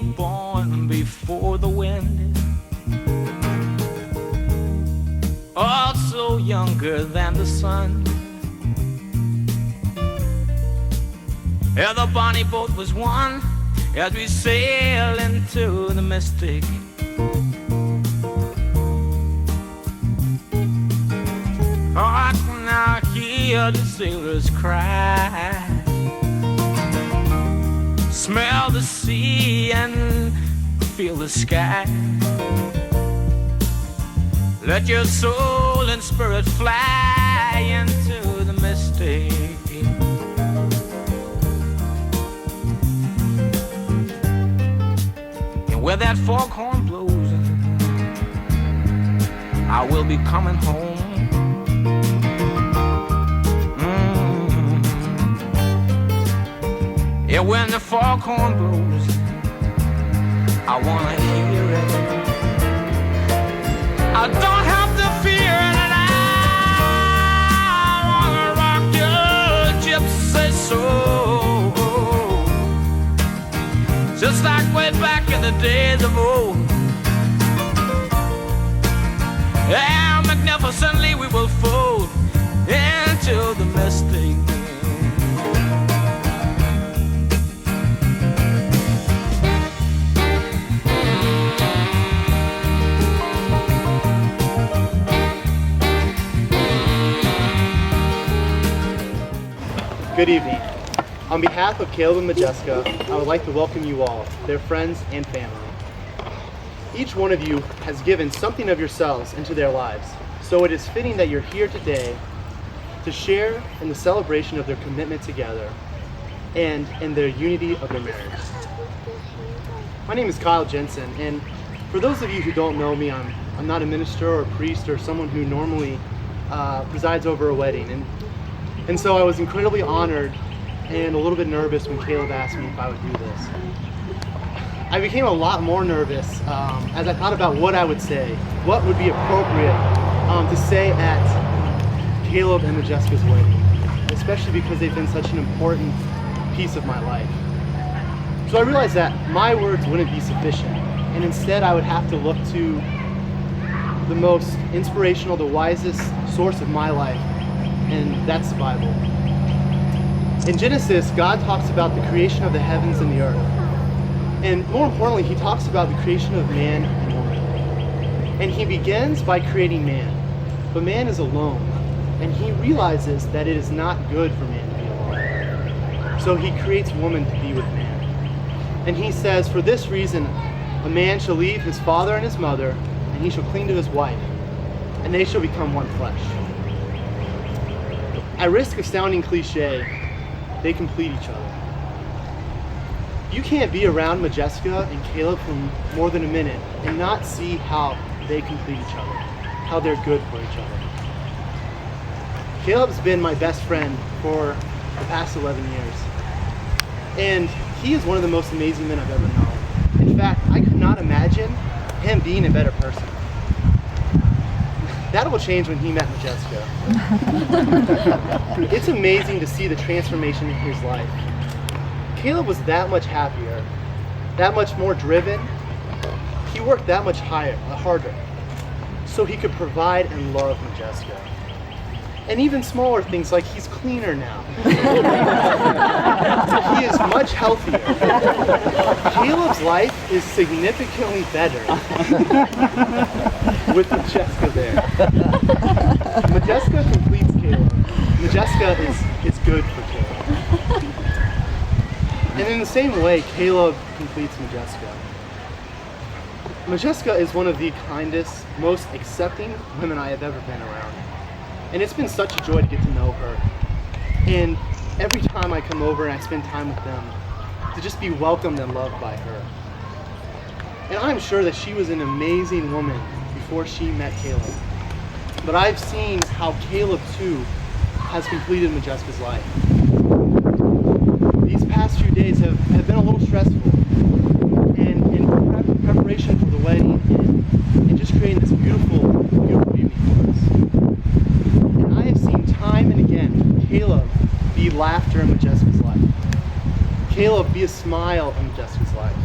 were born before the wind, also younger than the sun. Yeah, the bonnie boat was one as we sail into the mystic. Oh, I can now hear the sailors cry, smell the sea and feel the sky. Let your soul and spirit fly into the mystic. And where that foghorn blows, I will be coming home. Yeah, when the foghorn blows, I wanna hear it. I don't have to fear it, and I wanna rock your gypsy soul, just like way back in the days of old. Yeah, magnificently we will fold into the mystic. Good evening. On behalf of Caleb and Modjeska, I would like to welcome you all, their friends and family. Each one of you has given something of yourselves into their lives, so it is fitting that you're here today to share in the celebration of their commitment together and in their unity of their marriage. My name is Kyle Jensen, and for those of you who don't know me, I'm not a minister or a priest or someone who normally presides over a wedding. And so I was incredibly honored and a little bit nervous when Caleb asked me if I would do this. I became a lot more nervous as I thought about what I would say, what would be appropriate to say at Caleb and Modjeska's wedding, especially because they've been such an important piece of my life. So I realized that my words wouldn't be sufficient, and instead I would have to look to the most inspirational, the wisest source of my life, and that's the Bible. In Genesis, God talks about the creation of the heavens and the earth. And more importantly, he talks about the creation of man and woman. And he begins by creating man. But man is alone. And he realizes that it is not good for man to be alone. So he creates woman to be with man. And he says, for this reason, a man shall leave his father and his mother, and he shall cling to his wife, and they shall become one flesh. At risk of sounding cliche, they complete each other. You can't be around Modjeska and Caleb for more than a minute and not see how they complete each other, how they're good for each other. Caleb's been my best friend for the past 11 years. And he is one of the most amazing men I've ever known. In fact, I could not imagine him being a better person. That will change when he met Modjeska. It's amazing to see the transformation in his life. Caleb was that much happier, that much more driven. He worked that much harder, so he could provide and love Modjeska. And even smaller things like he's cleaner now. He is much healthier. Caleb's life is significantly better with Modjeska there. Modjeska completes Caleb. Modjeska is good for Caleb. And in the same way, Caleb completes Modjeska. Modjeska is one of the kindest, most accepting women I have ever been around. And it's been such a joy to get to know her. And every time I come over and I spend time with them, to just be welcomed and loved by her. And I'm sure that she was an amazing woman before she met Caleb. But I've seen how Caleb too has completed Modjeska's life. These past few days have been a little stressful. And in preparation for the wedding and just creating this beautiful evening for us. And I have seen time and again Caleb be laughter in Modjeska's life. Caleb be a smile in Modjeska's life.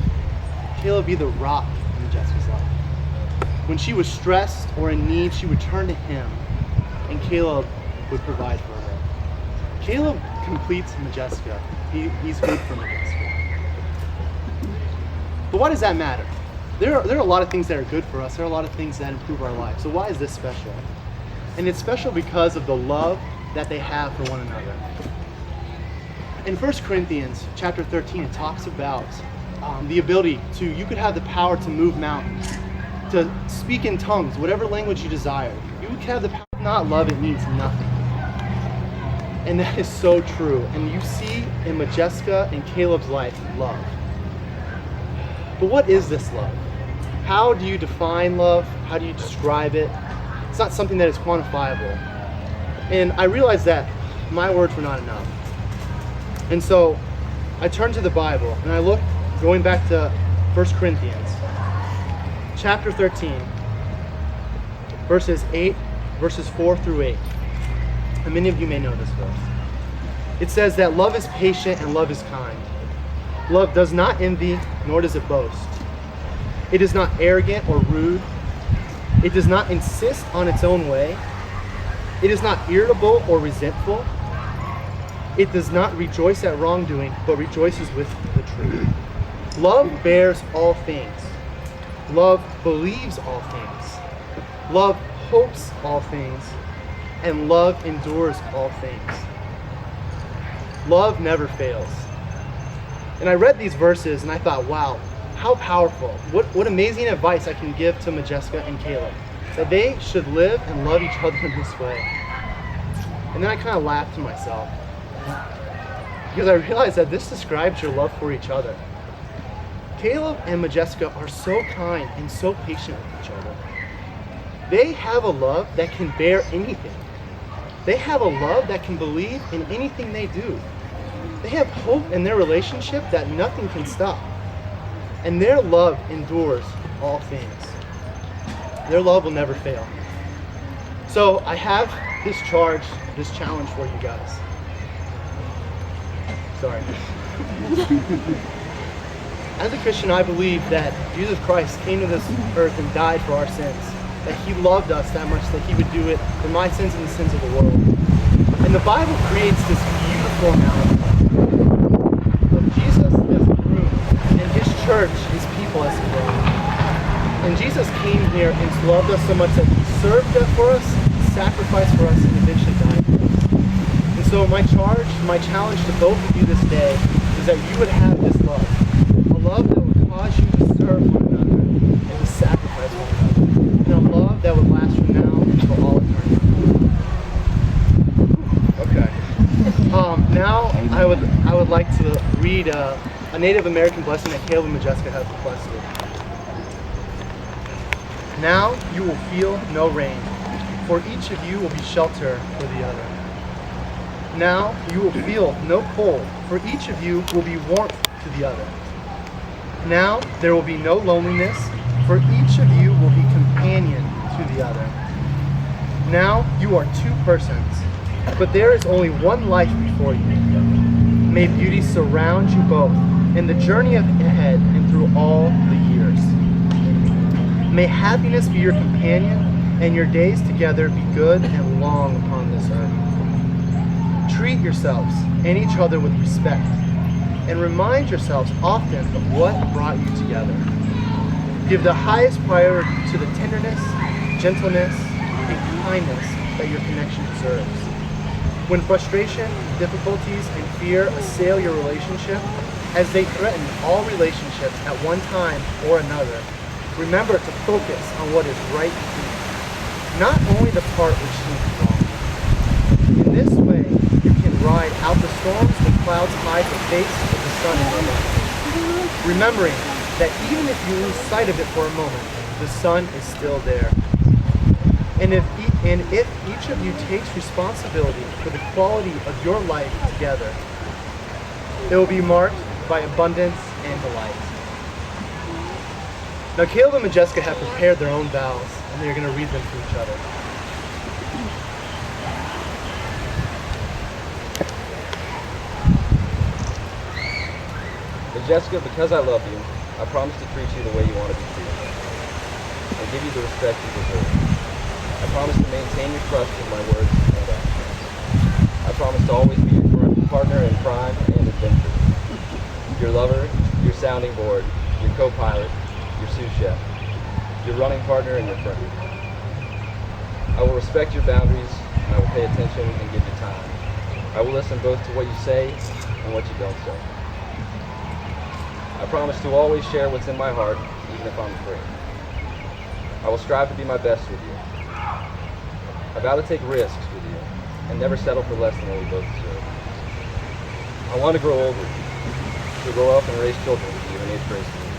Caleb be the rock in Modjeska's life. When she was stressed or in need, she would turn to him, and Caleb would provide for her. Caleb completes Modjeska. He's good for Modjeska. But why does that matter? There are a lot of things that are good for us. There are a lot of things that improve our lives. So why is this special? And it's special because of the love that they have for one another. In 1 Corinthians chapter 13, it talks about the ability to, you could have the power to move mountains, to speak in tongues, whatever language you desire. You could have the power to not love, it means nothing. And that is so true. And you see in Modjeska and Caleb's life, love. But what is this love? How do you define love? How do you describe it? It's not something that is quantifiable. And I realized that my words were not enough. And so I turned to the Bible and I looked, going back to 1 Corinthians, chapter 13, verses 4 through 8. And many of you may know this verse. It says that love is patient and love is kind. Love does not envy, nor does it boast. It is not arrogant or rude. It does not insist on its own way. It is not irritable or resentful. It does not rejoice at wrongdoing, but rejoices with the truth. Love bears all things. Love believes all things. Love hopes all things. And love endures all things. Love never fails. And I read these verses and I thought, wow, how powerful. What amazing advice I can give to Modjeska and Caleb. That they should live and love each other in this way. And then I kind of laughed to myself. Because I realized that this describes your love for each other. Caleb and Modjeska are so kind and so patient with each other. They have a love that can bear anything. They have a love that can believe in anything they do. They have hope in their relationship that nothing can stop. And their love endures all things. Their love will never fail. So I have this challenge for you guys. Sorry. As a Christian, I believe that Jesus Christ came to this earth and died for our sins. That he loved us that much that he would do it for my sins and the sins of the world. And the Bible creates this beautiful analogy of Jesus as the groom and his church, his people as the bride. And Jesus came here and loved us so much that he served up for us, sacrificed for us, and eventually died for us. And so my challenge to both of you this day is that you would have this love. A love that would cause you to serve one another and to sacrifice one another. And a love that would last from now until all eternity. Okay. Now I would like to read a Native American blessing that Caleb and Modjeska have requested. Now you will feel no rain, for each of you will be shelter for the other. Now you will feel no cold, for each of you will be warmth to the other. Now there will be no loneliness, for each of you will be companion to the other. Now you are two persons, but there is only one life before you. May beauty surround you both in the journey ahead and through all the years. May happiness be your companion and your days together be good and long upon this earth. Treat yourselves and each other with respect and remind yourselves often of what brought you together. Give the highest priority to the tenderness, gentleness, and kindness that your connection deserves. When frustration, difficulties, and fear assail your relationship, as they threaten all relationships at one time or another, remember to focus on what is right here, not only the part which seems wrong. In this way, you can ride out the storms when clouds hide the face of the sun in your life, remembering that even if you lose sight of it for a moment, the sun is still there. And if each of you takes responsibility for the quality of your life together, it will be marked by abundance and delight. Now Caleb and Modjeska have prepared their own vows, and they're going to read them to each other. Modjeska, because I love you, I promise to treat you the way you want to be treated and give you the respect you deserve. I promise to maintain your trust with my words and actions. I promise to always be your partner in crime and adventure, your lover, your sounding board, your co-pilot, your sous chef, your running partner, and your friend. I will respect your boundaries, and I will pay attention and give you time. I will listen both to what you say and what you don't say. I promise to always share what's in my heart, even if I'm afraid. I will strive to be my best with you. I vow to take risks with you and never settle for less than what we both deserve. I want to grow old with you, to grow up and raise children with you in 8th grade school.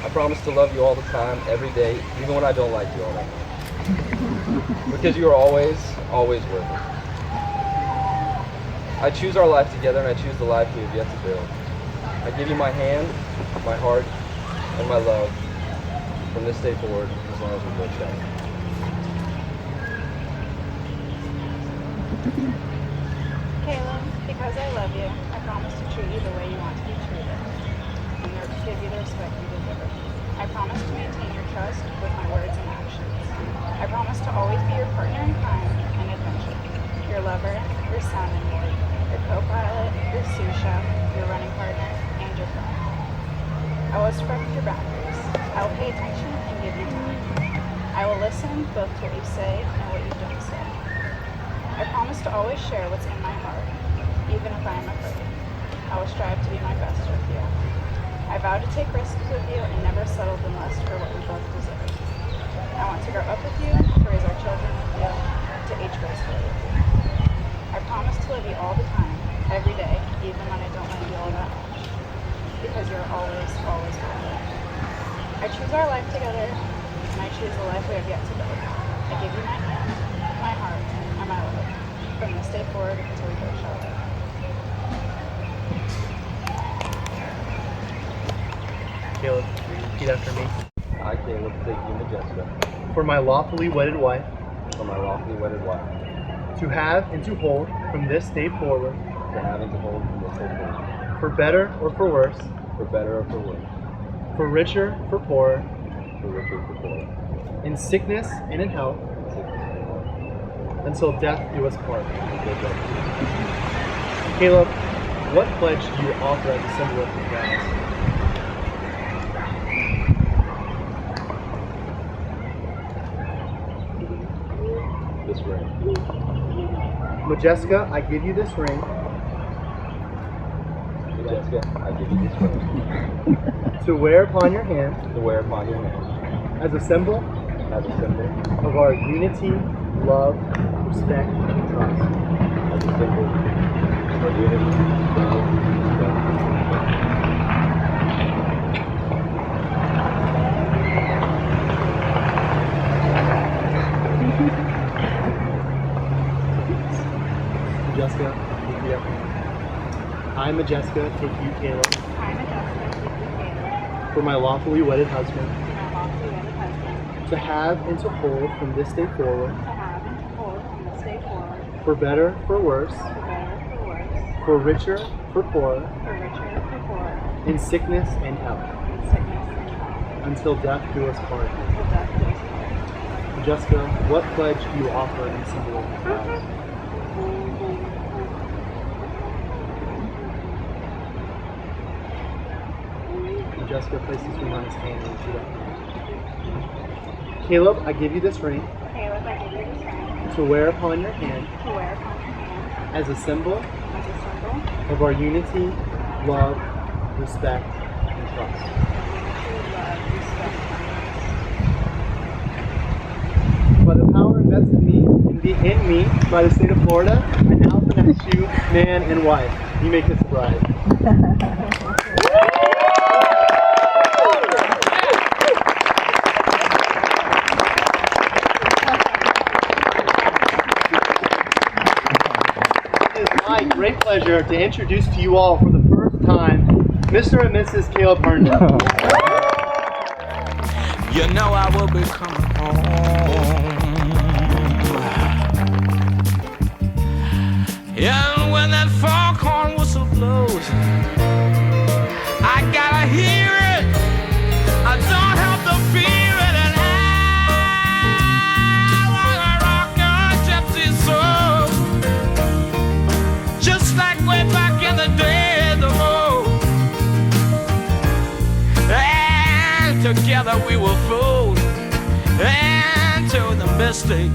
I promise to love you all the time, every day, even when I don't like you all that much. Because you are always, always worth it. I choose our life together, and I choose the life we have yet to build. I give you my hand, my heart, and my love from this day forward, as long as we both shall. Caleb, because I love you, I promise to treat you the way you want to be treated, and to give you the respect you deserve. I promise to maintain your trust with my words and actions. I promise to always be your partner in crime and adventure, your lover, your sounding board, your co-pilot, your sous chef, your running partner, and your friend. I will respect your boundaries. I will pay attention and give you time. I will listen both to what you say and what you don't say. I promise to always share what's in my heart, even if I am afraid. I will strive to be my best with you. I vow to take risks with you and never settle for less for what we both deserve. I want to grow up with you, to raise our children with you, to age gracefully with you. I promise to love you all the time, every day, even when I don't like you all that much, because you're always, always worth it. I choose our life together, and I choose the life we have yet to build. I give you my hand, my heart, and my love, from this day forward until we both shall live. Caleb, repeat after me. I, Caleb, take you, Modjeska, For my lawfully wedded wife, for my lawfully wedded wife, to have and to hold from this day forward, to have and to hold from this day forward, for better or for worse, for better or for worse, for richer, for poorer, for richer or for poorer, in sickness and in health, in sickness and in health, until death do us part. until death do us part. Caleb, what pledge do you offer as a symbol of your vows? This ring. Modjeska, I give you this ring Modjeska, I give you this ring to wear upon your hand to wear upon your hand as a symbol as a symbol, of our unity, love, respect, and trust. as a symbol of our unity, love, respect, and trust. Modjeska, repeat after me. I, Modjeska, take you, Caleb, I, Modjeska, take you, Caleb, for my lawfully wedded husband, to my lawfully wedded husband, to have and to hold from this day forward, to have and to hold from this day forward, for better, for worse, for better, for worse, for richer, for poorer, for richer, for poorer, in sickness and health, in sickness and health, until death do us part. until death do us part. Modjeska, what pledge do you offer in symbol of your vows? Modjeska, place this ring on his hand and repeat after me. Caleb, I give you this ring Caleb, I give you this ring to wear upon your hand to wear upon your hand as a symbol as a symbol of our unity, love, respect, and trust. of love, respect, By the power invested in me by the state of Florida, I now pronounce you man and wife. You may kiss the bride. It is my great pleasure to introduce to you all for the first time Mr. and Mrs. Caleb Herndon. You know I will be coming home. Yeah, when that foghorn whistle blows, I hear it, I don't have to fear it, and I wanna rock your gypsy soul, just like way back in the day, the road. And together we will float into the mystic